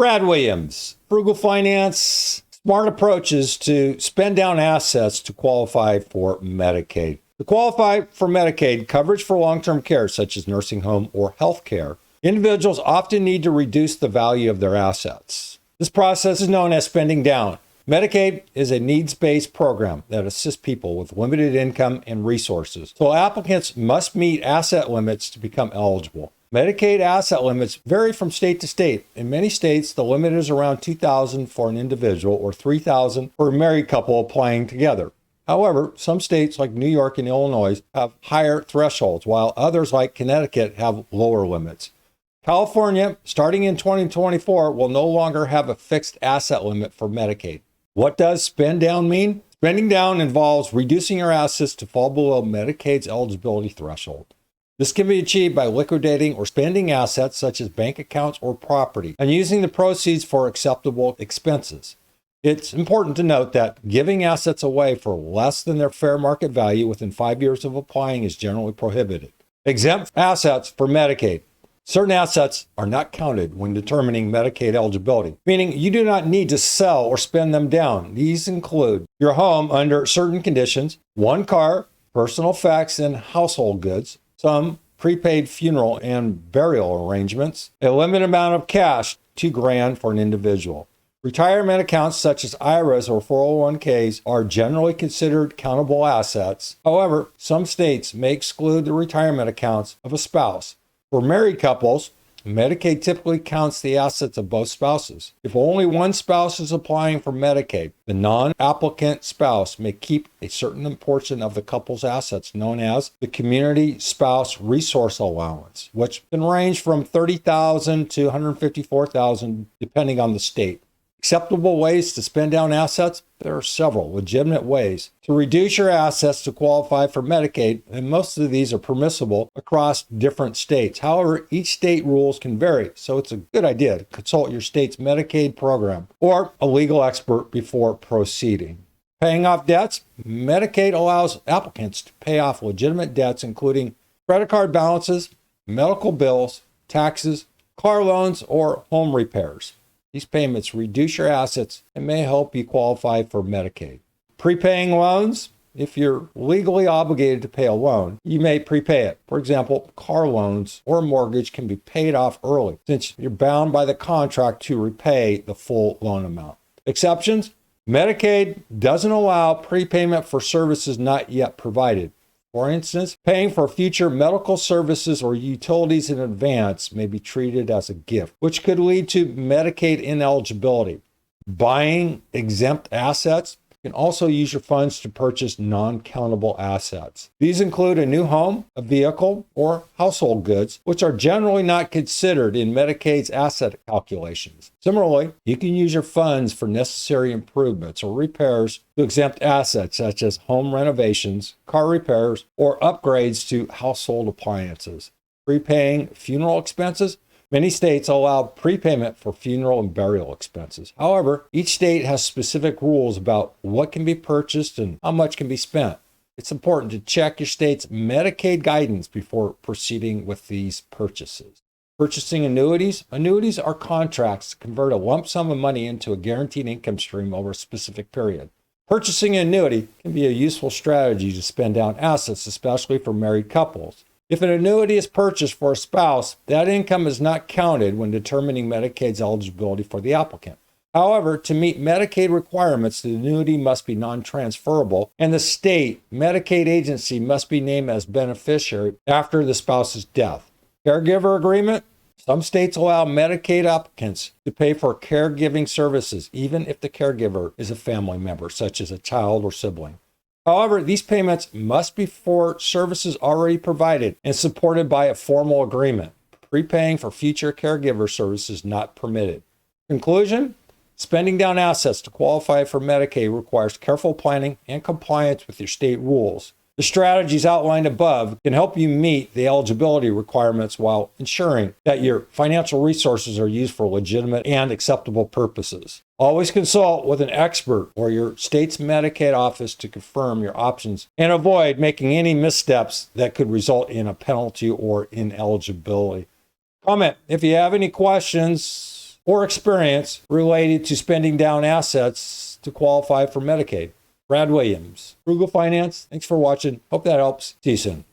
Brad Williams, Frugal Finance, smart approaches to spend down assets to qualify for Medicaid. To qualify for Medicaid coverage for long-term care, such as nursing home or health care, individuals often need to reduce the value of their assets. This process is known as spending down. Medicaid is a needs-based program that assists people with limited income and resources, so applicants must meet asset limits to become eligible. Medicaid asset limits vary from state to state. In many states, the limit is around $2,000 for an individual or $3,000 for a married couple applying together. However, some states like New York and Illinois have higher thresholds, while others like Connecticut have lower limits. California, starting in 2024, will no longer have a fixed asset limit for Medicaid. What does spend down mean? Spending down involves reducing your assets to fall below Medicaid's eligibility threshold. This can be achieved by liquidating or spending assets such as bank accounts or property and using the proceeds for acceptable expenses. It's important to note that giving assets away for less than their fair market value within 5 years of applying is generally prohibited. Exempt assets for Medicaid. Certain assets are not counted when determining Medicaid eligibility, meaning you do not need to sell or spend them down. These include your home under certain conditions, one car, personal effects and household goods, some prepaid funeral and burial arrangements, a limited amount of cash, $2,000 for an individual. Retirement accounts such as IRAs or 401ks are generally considered countable assets. However, some states may exclude the retirement accounts of a spouse. For married couples, Medicaid typically counts the assets of both spouses. If only one spouse is applying for Medicaid, the non-applicant spouse may keep a certain portion of the couple's assets known as the Community Spouse Resource Allowance, which can range from $30,000 to $154,000 depending on the state. Acceptable ways to spend down assets? There are several legitimate ways to reduce your assets to qualify for Medicaid, and most of these are permissible across different states. However, each state rules can vary, so it's a good idea to consult your state's Medicaid program or a legal expert before proceeding. Paying off debts? Medicaid allows applicants to pay off legitimate debts, including credit card balances, medical bills, taxes, car loans, or home repairs. These payments reduce your assets and may help you qualify for Medicaid. Prepaying loans. If you're legally obligated to pay a loan, you may prepay it. For example, car loans or a mortgage can be paid off early since you're bound by the contract to repay the full loan amount. Exceptions. Medicaid doesn't allow prepayment for services not yet provided. For instance, paying for future medical services or utilities in advance may be treated as a gift, which could lead to Medicaid ineligibility. Buying exempt assets. You can also use your funds to purchase non-countable assets. These include a new home, a vehicle, or household goods, which are generally not considered in Medicaid's asset calculations. Similarly, you can use your funds for necessary improvements or repairs to exempt assets such as home renovations, car repairs, or upgrades to household appliances. Prepaying funeral expenses. Many states allow prepayment for funeral and burial expenses. However, each state has specific rules about what can be purchased and how much can be spent. It's important to check your state's Medicaid guidance before proceeding with these purchases. Purchasing annuities. Annuities are contracts to convert a lump sum of money into a guaranteed income stream over a specific period. Purchasing an annuity can be a useful strategy to spend down assets, especially for married couples. If an annuity is purchased for a spouse, that income is not counted when determining Medicaid's eligibility for the applicant. However, to meet Medicaid requirements, the annuity must be non-transferable, and the state Medicaid agency must be named as beneficiary after the spouse's death. Caregiver agreement. Some states allow Medicaid applicants to pay for caregiving services, even if the caregiver is a family member, such as a child or sibling. However, these payments must be for services already provided and supported by a formal agreement. Prepaying for future caregiver services not permitted. Conclusion: spending down assets to qualify for Medicaid requires careful planning and compliance with your state rules. The strategies outlined above can help you meet the eligibility requirements while ensuring that your financial resources are used for legitimate and acceptable purposes. Always consult with an expert or your state's Medicaid office to confirm your options and avoid making any missteps that could result in a penalty or ineligibility. Comment if you have any questions or experience related to spending down assets to qualify for Medicaid. Brad Williams, Frugal Finance. Thanks for watching. Hope that helps. See you soon.